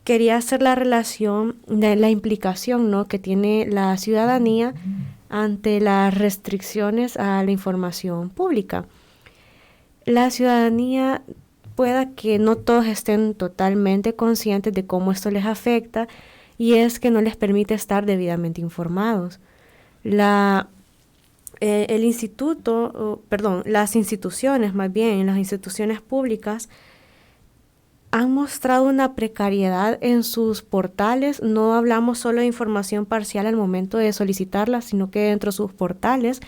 quería hacer la relación de la implicación, ¿no?, que tiene la ciudadanía ante las restricciones a la información pública. La ciudadanía, pueda que no todos estén totalmente conscientes de cómo esto les afecta, y es que no les permite estar debidamente informados. Las instituciones públicas han mostrado una precariedad en sus portales. No hablamos solo de información parcial al momento de solicitarla, sino que dentro de sus portales,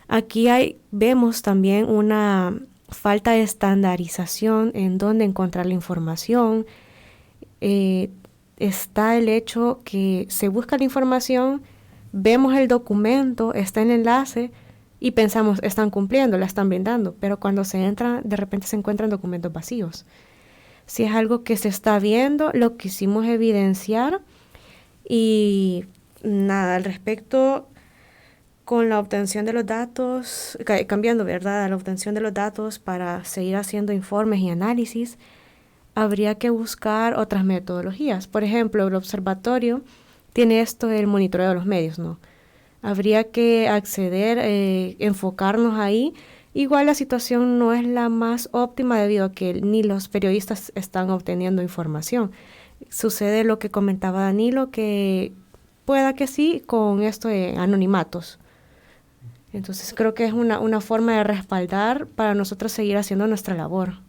aquí vemos también una falta de estandarización en dónde encontrar la información. Está el hecho que se busca la información, vemos el documento, está el enlace y pensamos, están cumpliendo, la están brindando, pero cuando se entran, de repente se encuentran documentos vacíos. Si es algo que se está viendo, lo quisimos evidenciar y nada, al respecto, con la obtención de los datos, cambiando, ¿verdad?, a la obtención de los datos para seguir haciendo informes y análisis, habría que buscar otras metodologías. Por ejemplo, el observatorio tiene esto del monitoreo de los medios, ¿no? Habría que acceder, enfocarnos ahí. Igual la situación no es la más óptima debido a que ni los periodistas están obteniendo información. Sucede lo que comentaba Danilo, que pueda que sí con esto de anonimatos. Entonces creo que es una forma de respaldar para nosotros seguir haciendo nuestra labor.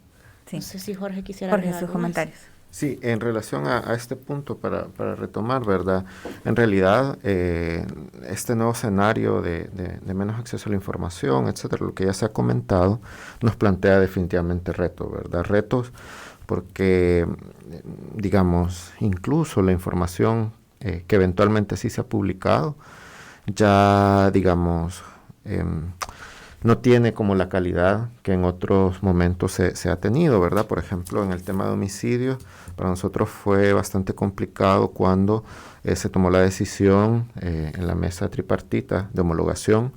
Sí. No sé si Jorge quisiera agregar sus comentarios. Sí, en relación a este punto, para retomar, ¿verdad? En realidad, este nuevo escenario de menos acceso a la información, etcétera, lo que ya se ha comentado, nos plantea definitivamente retos, ¿verdad? Retos porque, digamos, incluso la información que eventualmente sí se ha publicado, ya, digamos, no tiene como la calidad que en otros momentos se ha tenido, ¿verdad? Por ejemplo, en el tema de homicidios, para nosotros fue bastante complicado cuando se tomó la decisión en la mesa tripartita de homologación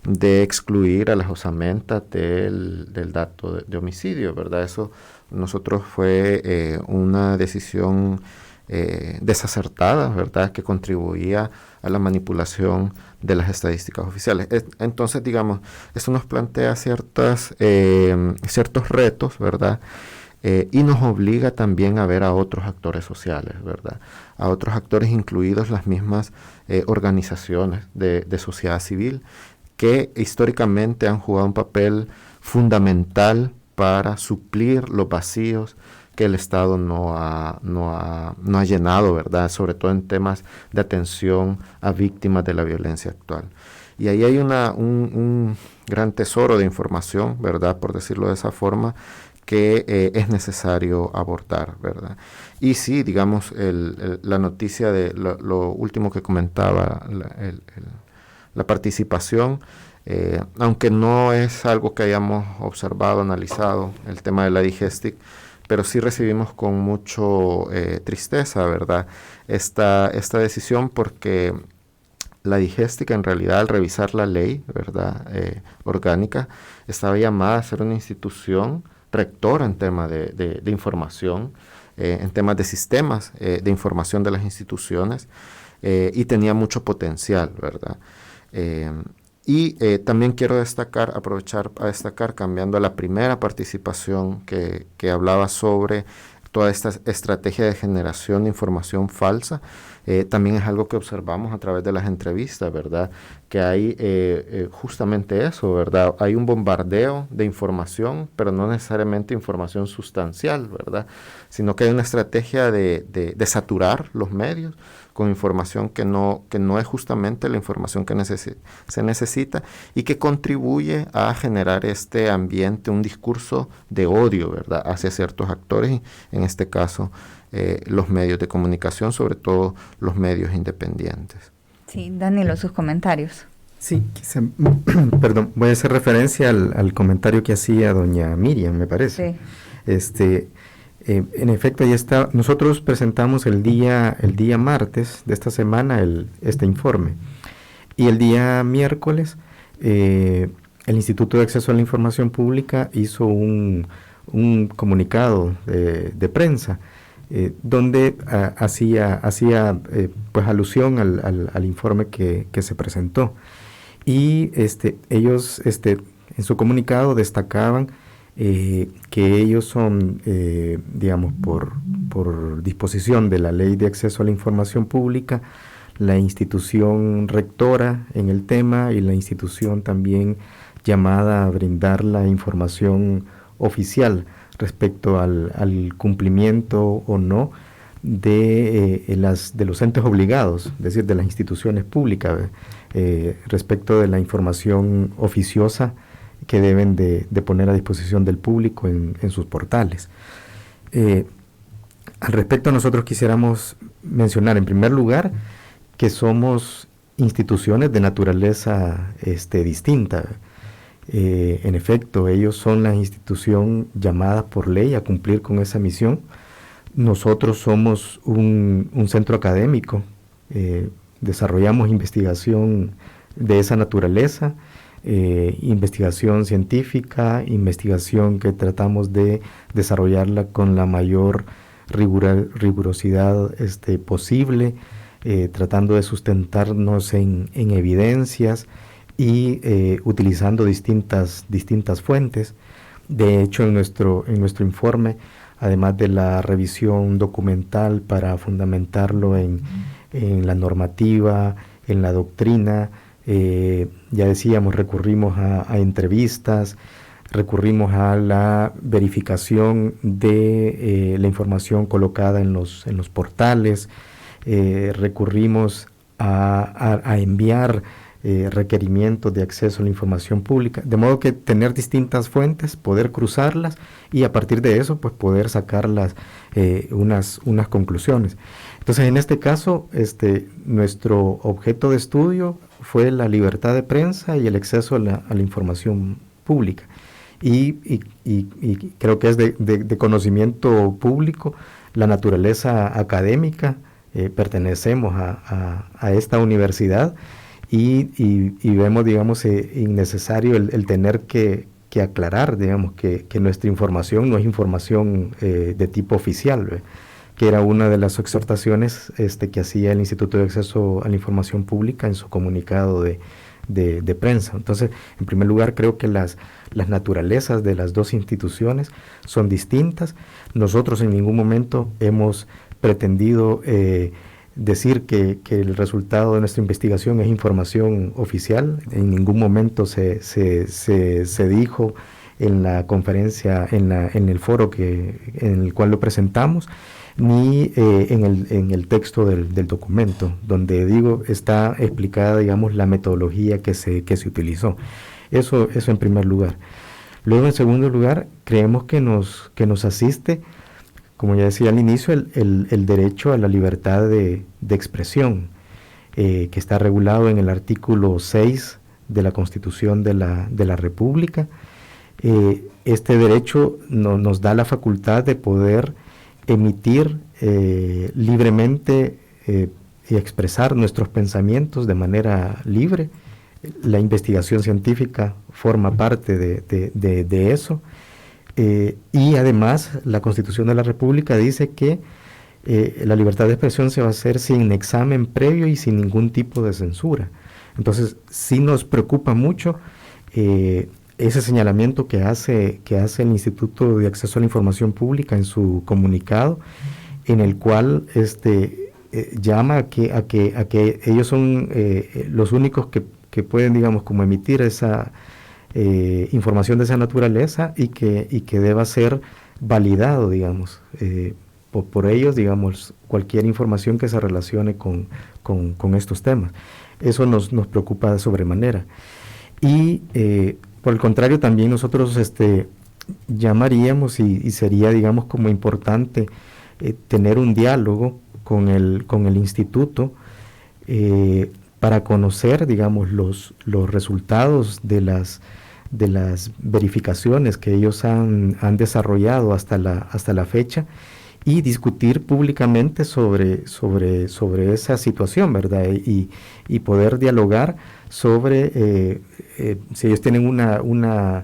de excluir a las osamentas del dato de homicidio, ¿verdad? Eso nosotros fue una decisión desacertada, ¿verdad?, que contribuía a la manipulación de las estadísticas oficiales. Entonces, digamos, eso nos plantea ciertos retos, ¿verdad?, y nos obliga también a ver a otros actores sociales, ¿verdad?, a otros actores, incluidos las mismas organizaciones de sociedad civil, que históricamente han jugado un papel fundamental para suplir los vacíos que el Estado no ha llenado, ¿verdad?, sobre todo en temas de atención a víctimas de la violencia actual. Y ahí hay un gran tesoro de información, ¿verdad?, por decirlo de esa forma, que es necesario abordar, ¿verdad? Y sí, digamos, la noticia de lo último que comentaba, la participación, aunque no es algo que hayamos observado, analizado, el tema de la Digestic, pero sí recibimos con mucho tristeza, ¿verdad?, esta decisión, porque la Digestic, en realidad, al revisar la ley, ¿verdad?, orgánica, estaba llamada a ser una institución rectora en temas de información, en temas de sistemas de información de las instituciones, y tenía mucho potencial, ¿verdad? Y también quiero aprovechar a destacar, cambiando a la primera participación que hablaba sobre toda esta estrategia de generación de información falsa, también es algo que observamos a través de las entrevistas, ¿verdad?, que hay justamente eso, ¿verdad?, hay un bombardeo de información, pero no necesariamente información sustancial, ¿verdad?, sino que hay una estrategia de saturar los medios con información que no es justamente la información que se necesita, y que contribuye a generar este ambiente, un discurso de odio, ¿verdad?, hacia ciertos actores, en este caso los medios de comunicación, sobre todo los medios independientes. Sí, Danilo, sus comentarios. Sí, quizá, perdón, voy a hacer referencia al comentario que hacía doña Miriam, me parece. Sí. En efecto, ya está. Nosotros presentamos el día martes de esta semana este informe, y el día miércoles el Instituto de Acceso a la Información Pública hizo un comunicado de prensa donde hacía pues alusión al informe que se presentó, y ellos en su comunicado destacaban que ellos son, digamos, por disposición de la Ley de Acceso a la Información Pública, la institución rectora en el tema y la institución también llamada a brindar la información oficial respecto al cumplimiento o no de los entes obligados, es decir, de las instituciones públicas, respecto de la información oficiosa que deben de poner a disposición del público en sus portales. Al respecto, nosotros quisiéramos mencionar, en primer lugar, que somos instituciones de naturaleza distinta. En efecto, ellos son la institución llamada por ley a cumplir con esa misión. Nosotros somos un centro académico, desarrollamos investigación de esa naturaleza, investigación científica, investigación que tratamos de desarrollarla con la mayor rigurosidad posible, tratando de sustentarnos en evidencias y utilizando distintas fuentes. De hecho, en nuestro informe, además de la revisión documental para fundamentarlo en la normativa, en la doctrina, ya decíamos, recurrimos a entrevistas, recurrimos a la verificación de la información colocada en los portales, recurrimos a enviar requerimientos de acceso a la información pública, de modo que tener distintas fuentes, poder cruzarlas y a partir de eso pues poder sacar unas conclusiones. Entonces, en este caso, nuestro objeto de estudio fue la libertad de prensa y el acceso a la información pública. Y creo que es de conocimiento público la naturaleza académica. Pertenecemos a esta universidad y vemos, digamos, innecesario el tener que aclarar, digamos, que nuestra información no es información de tipo oficial, que era una de las exhortaciones que hacía el Instituto de Acceso a la Información Pública en su comunicado de prensa. Entonces, en primer lugar, creo que las naturalezas de las dos instituciones son distintas. Nosotros en ningún momento hemos pretendido decir que el resultado de nuestra investigación es información oficial. En ningún momento se dijo en la conferencia, en el foro en el cual lo presentamos, ni en el texto del documento, donde está explicada, digamos, la metodología que se utilizó. Eso en primer lugar. Luego, en segundo lugar, creemos que nos asiste, como ya decía al inicio, el derecho a la libertad de expresión, que está regulado en el artículo 6 de la Constitución de la República. Este derecho nos da la facultad de poder emitir libremente y expresar nuestros pensamientos de manera libre. La investigación científica forma parte de eso. Y además la Constitución de la República dice que la libertad de expresión se va a hacer sin examen previo y sin ningún tipo de censura. Entonces sí nos preocupa mucho ese señalamiento que hace el Instituto de Acceso a la Información Pública en su comunicado, en el cual llama a que ellos son los únicos que pueden, digamos, como emitir esa información de esa naturaleza y que deba ser validado, digamos, por ellos, digamos, cualquier información que se relacione con estos temas. Eso nos preocupa de sobremanera. Y por el contrario, también nosotros llamaríamos y sería, digamos, como importante tener un diálogo con el instituto para conocer, digamos, los resultados de las verificaciones que ellos han desarrollado hasta la fecha y discutir públicamente sobre esa situación, ¿verdad? Y poder dialogar sobre si ellos tienen un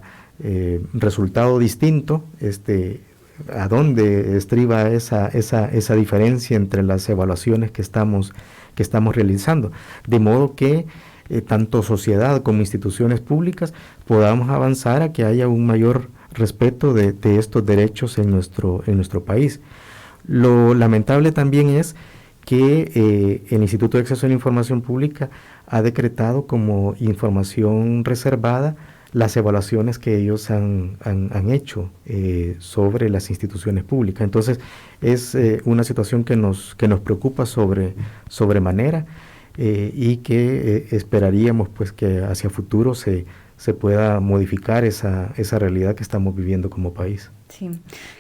resultado distinto, a dónde estriba esa diferencia entre las evaluaciones que estamos realizando, de modo que tanto sociedad como instituciones públicas podamos avanzar a que haya un mayor respeto de estos derechos en nuestro país. Lo lamentable también es que el Instituto de Acceso a la Información Pública ha decretado como información reservada las evaluaciones que ellos han hecho sobre las instituciones públicas. Entonces es una situación que nos preocupa sobremanera y que esperaríamos pues que hacia futuro se pueda modificar esa realidad que estamos viviendo como país. Sí.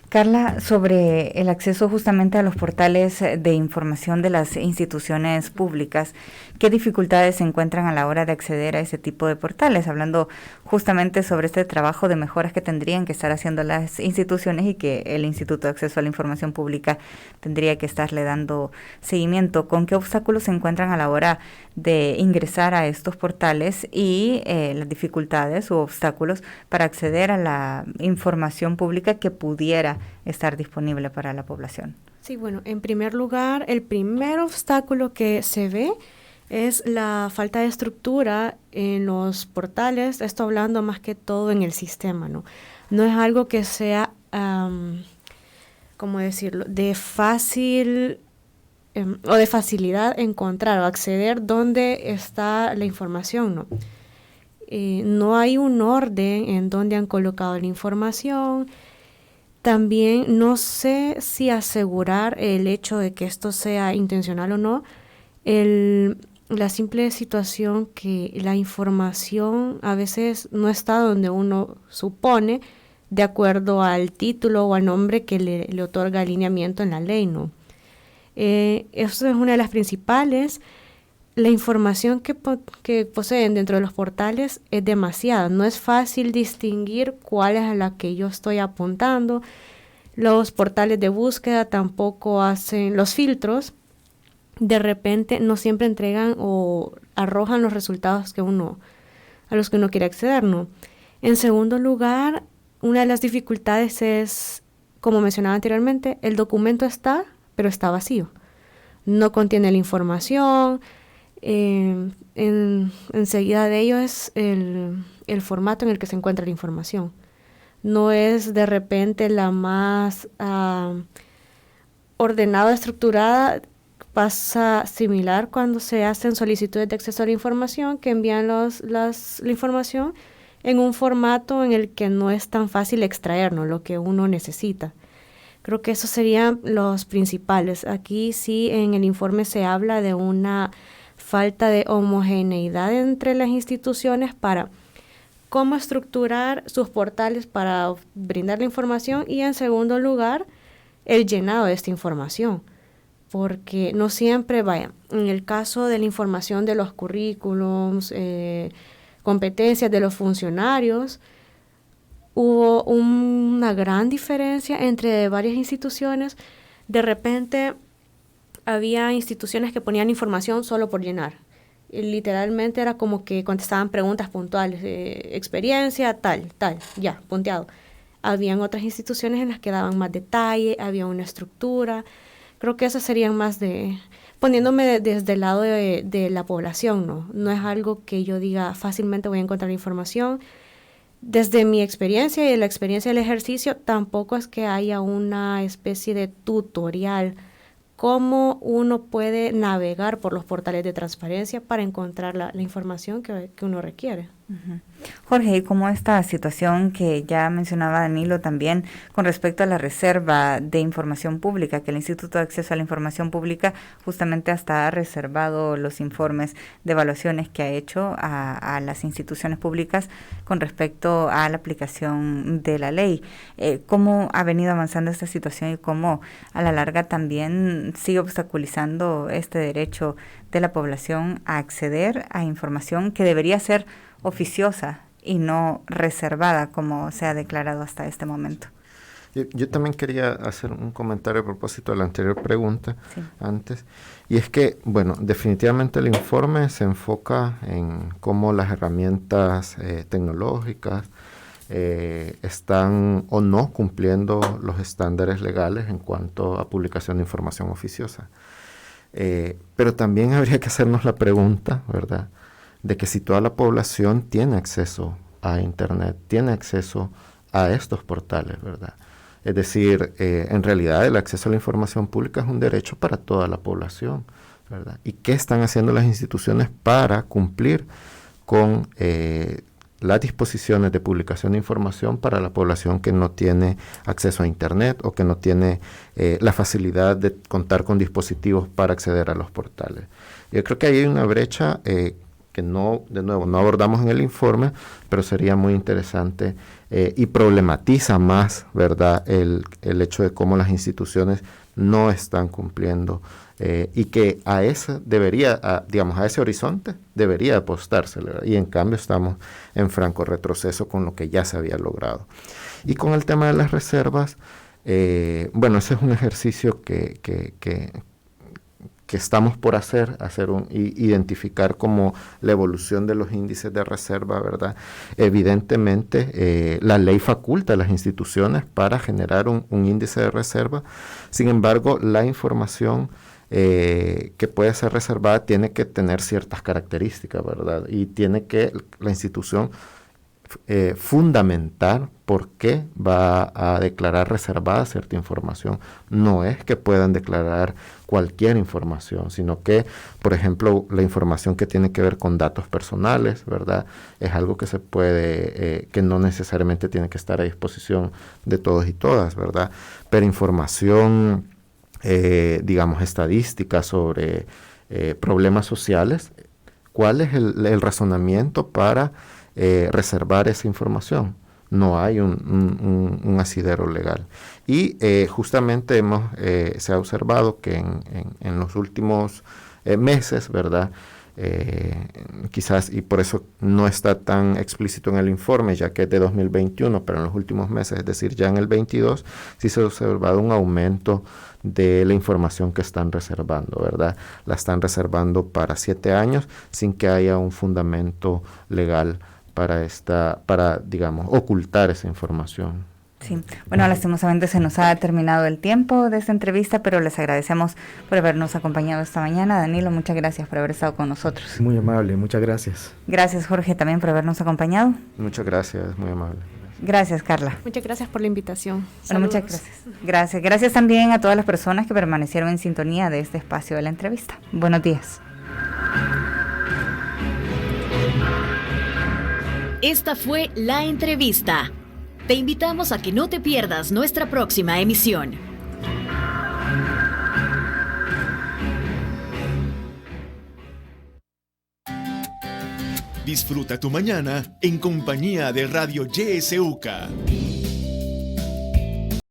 Carla, sobre el acceso justamente a los portales de información de las instituciones públicas, ¿qué dificultades se encuentran a la hora de acceder a ese tipo de portales? Hablando justamente sobre este trabajo de mejoras que tendrían que estar haciendo las instituciones y que el Instituto de Acceso a la Información Pública tendría que estarle dando seguimiento. ¿Con qué obstáculos se encuentran a la hora de ingresar a estos portales y las dificultades u obstáculos para acceder a la información pública que pudiera estar disponible para la población? Sí, bueno, en primer lugar, el primer obstáculo que se ve es la falta de estructura en los portales, esto hablando más que todo en el sistema, ¿no? No es algo que sea, ¿cómo decirlo?, de fácil o de facilidad encontrar o acceder dónde está la información, ¿no? No hay un orden en donde han colocado la información. También no sé si asegurar el hecho de que esto sea intencional o no, la simple situación que la información a veces no está donde uno supone, de acuerdo al título o al nombre que le otorga alineamiento en la ley, ¿no? Eso es una de las principales. La información que poseen dentro de los portales es demasiada. No es fácil distinguir cuál es a la que yo estoy apuntando. Los portales de búsqueda tampoco hacen los filtros. De repente no siempre entregan o arrojan los resultados a los que uno quiere acceder, ¿no? En segundo lugar, una de las dificultades es, como mencionaba anteriormente, el documento está, pero está vacío. No contiene la información. Enseguida de ello es el formato en el que se encuentra la información. No es de repente la más ordenada, estructurada. Pasa similar cuando se hacen solicitudes de acceso a la información, que envían la información en un formato en el que no es tan fácil extraer, ¿no?, lo que uno necesita. Creo que esos serían los principales. Aquí sí en el informe se habla de una falta de homogeneidad entre las instituciones para cómo estructurar sus portales para brindar la información y, en segundo lugar, el llenado de esta información. Porque no siempre, en el caso de la información de los currículums, competencias de los funcionarios, hubo una gran diferencia entre varias instituciones. De repente había instituciones que ponían información solo por llenar. Y literalmente era como que contestaban preguntas puntuales, experiencia, tal, ya, punteado. Habían otras instituciones en las que daban más detalle, había una estructura. Creo que esas serían más poniéndome desde el lado de la población, ¿no? No es algo que yo diga fácilmente voy a encontrar información. Desde mi experiencia y la experiencia del ejercicio, tampoco es que haya una especie de tutorial cómo uno puede navegar por los portales de transparencia para encontrar la información que uno requiere. Uh-huh. Jorge, ¿y cómo esta situación que ya mencionaba Danilo también con respecto a la reserva de información pública, que el Instituto de Acceso a la Información Pública justamente hasta ha reservado los informes de evaluaciones que ha hecho a las instituciones públicas con respecto a la aplicación de la ley? ¿Cómo ha venido avanzando esta situación y cómo a la larga también sigue obstaculizando este derecho de la población a acceder a información que debería ser oficiosa y no reservada como se ha declarado hasta este momento? Yo también quería hacer un comentario a propósito de la anterior pregunta antes, y es que, bueno, definitivamente el informe se enfoca en cómo las herramientas tecnológicas están o no cumpliendo los estándares legales en cuanto a publicación de información oficiosa. Pero también habría que hacernos la pregunta, ¿verdad?, de que si toda la población tiene acceso a Internet, tiene acceso a estos portales, ¿verdad? Es decir, en realidad el acceso a la información pública es un derecho para toda la población, ¿verdad? ¿Y qué están haciendo las instituciones para cumplir con las disposiciones de publicación de información para la población que no tiene acceso a Internet o que no tiene la facilidad de contar con dispositivos para acceder a los portales? Yo creo que ahí hay una brecha que no, de nuevo, no abordamos en el informe, pero sería muy interesante y problematiza más, ¿verdad?, el hecho de cómo las instituciones no están cumpliendo y que a ese a ese horizonte debería apostarse, ¿verdad? Y en cambio estamos en franco retroceso con lo que ya se había logrado. Y con el tema de las reservas, ese es un ejercicio que estamos por identificar como la evolución de los índices de reserva, ¿verdad? Evidentemente, la ley faculta a las instituciones para generar un índice de reserva. Sin embargo, la información que puede ser reservada tiene que tener ciertas características, ¿verdad? Y tiene que la institución fundamentar por qué va a declarar reservada cierta información. No es que puedan declarar cualquier información, sino que, por ejemplo, la información que tiene que ver con datos personales, ¿verdad? Es algo que se puede, que no necesariamente tiene que estar a disposición de todos y todas, ¿verdad? Pero información, estadística sobre problemas sociales, ¿cuál es el razonamiento para reservar esa información? No hay un asidero legal. Y justamente se ha observado que en los últimos meses, ¿verdad? Quizás, y por eso no está tan explícito en el informe, ya que es de 2021, pero en los últimos meses, es decir, ya en el 22, sí se ha observado un aumento de la información que están reservando, ¿verdad? La están reservando para 7 años sin que haya un fundamento legal para ocultar esa información. Sí, bueno, lastimosamente se nos ha terminado el tiempo de esta entrevista, pero les agradecemos por habernos acompañado esta mañana. Danilo, muchas gracias por haber estado con nosotros. Muy amable, muchas gracias. Gracias, Jorge, también por habernos acompañado. Muchas gracias, muy amable. Gracias, Carla. Muchas gracias por la invitación. Bueno, muchas gracias. Gracias también a todas las personas que permanecieron en sintonía de este espacio de la entrevista. Buenos días. Esta fue La Entrevista. Te invitamos a que no te pierdas nuestra próxima emisión. Disfruta tu mañana en compañía de Radio YSUCA.